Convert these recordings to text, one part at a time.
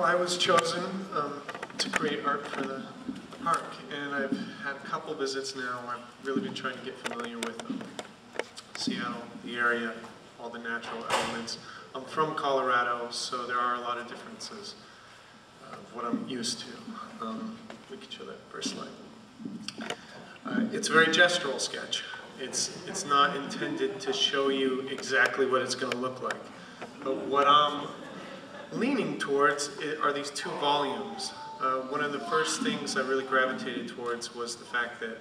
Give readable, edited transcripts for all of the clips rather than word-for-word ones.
I was chosen to create art for the park, and I've had a couple visits now. I've really been trying to get familiar with Seattle, the area, all the natural elements. I'm from Colorado, so there are a lot of differences of what I'm used to. We could show that first slide. It's a very gestural sketch. It's not intended to show you exactly what it's going to look like, but what I'm leaning towards are these two volumes. One of the first things I really gravitated towards was the fact that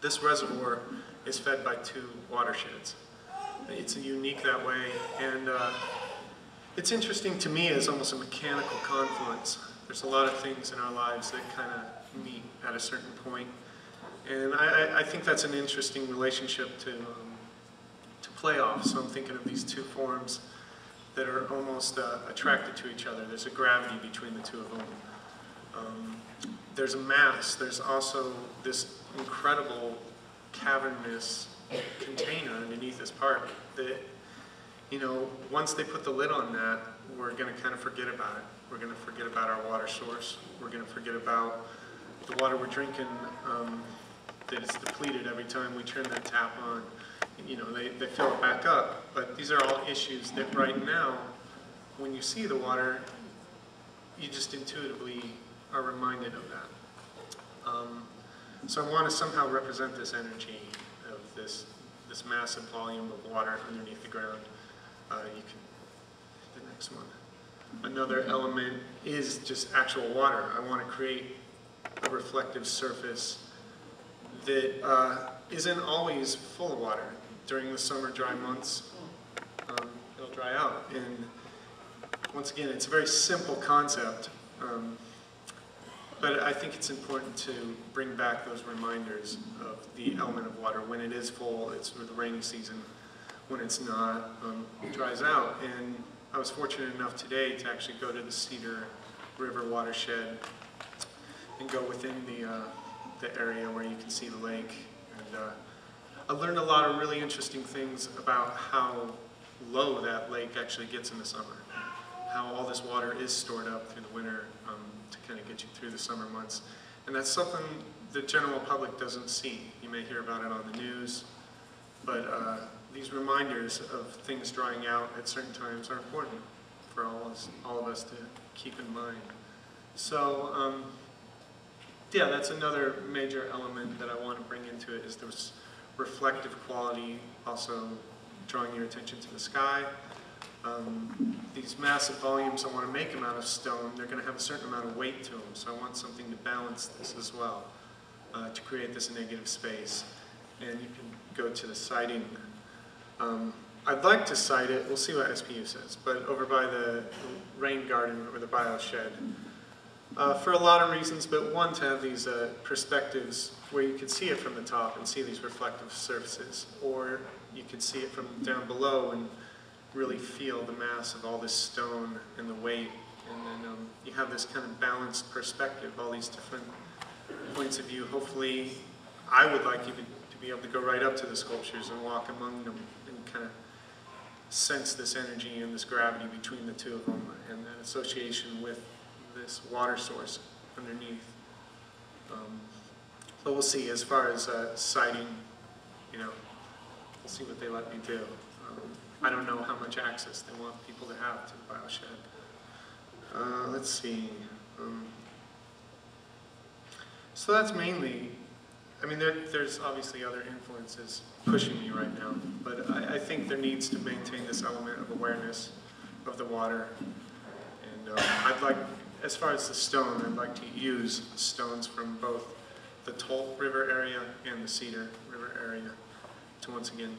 this reservoir is fed by two watersheds. It's unique that way, and it's interesting to me as almost a mechanical confluence. There's a lot of things in our lives that kind of meet at a certain point, and I think that's an interesting relationship to play off. So I'm thinking of these two forms that are almost attracted to each other. There's a gravity between the two of them. There's a mass. There's also this incredible cavernous container underneath this park that, you know, once they put the lid on that, we're going to kind of forget about it. We're going to forget about our water source. We're going to forget about the water we're drinking, that is depleted every time we turn that tap on. You know, they fill it back up, but these are all issues that right now, when you see the water, you just intuitively are reminded of that. So I want to somehow represent this energy of this massive volume of water underneath the ground. You can, the next one. Another element is just actual water. I want to create a reflective surface that isn't always full of water. During the summer dry months, it'll dry out. And once again, it's a very simple concept, but I think it's important to bring back those reminders of the element of water. When it is full, it's the rainy season. When it's not, it dries out. And I was fortunate enough today to actually go to the Cedar River watershed and go within the area where you can see the lake. And I learned a lot of really interesting things about how low that lake actually gets in the summer. How all this water is stored up through the winter to kind of get you through the summer months. And that's something the general public doesn't see. You may hear about it on the news, but these reminders of things drying out at certain times are important for all of us to keep in mind. So, yeah, that's another major element that I want to bring into it, is this reflective quality, also drawing your attention to the sky. These massive volumes, I want to make them out of stone. They're going to have a certain amount of weight to them, so I want something to balance this as well, to create this negative space. And you can go to the siting. I'd like to site it, we'll see what SPU says, but over by the rain garden or the bio shed. For a lot of reasons, but one, to have these perspectives where you can see it from the top and see these reflective surfaces, or you can see it from down below and really feel the mass of all this stone and the weight, and then you have this kind of balanced perspective, all these different points of view. Hopefully, I would like you to be able to go right up to the sculptures and walk among them and kind of sense this energy and this gravity between the two of them, and that association with this water source underneath. So we'll see. As far as siting, you know, we'll see what they let me do. I don't know how much access they want people to have to the bio shed. Let's see. So that's mainly, I mean, there's obviously other influences pushing me right now, but I think there needs to maintain this element of awareness of the water. And I'd like, as far as the stone, I'd like to use stones from both the Toll River area and the Cedar River area to once again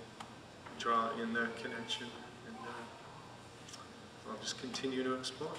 draw in that connection. And I'll just continue to explore.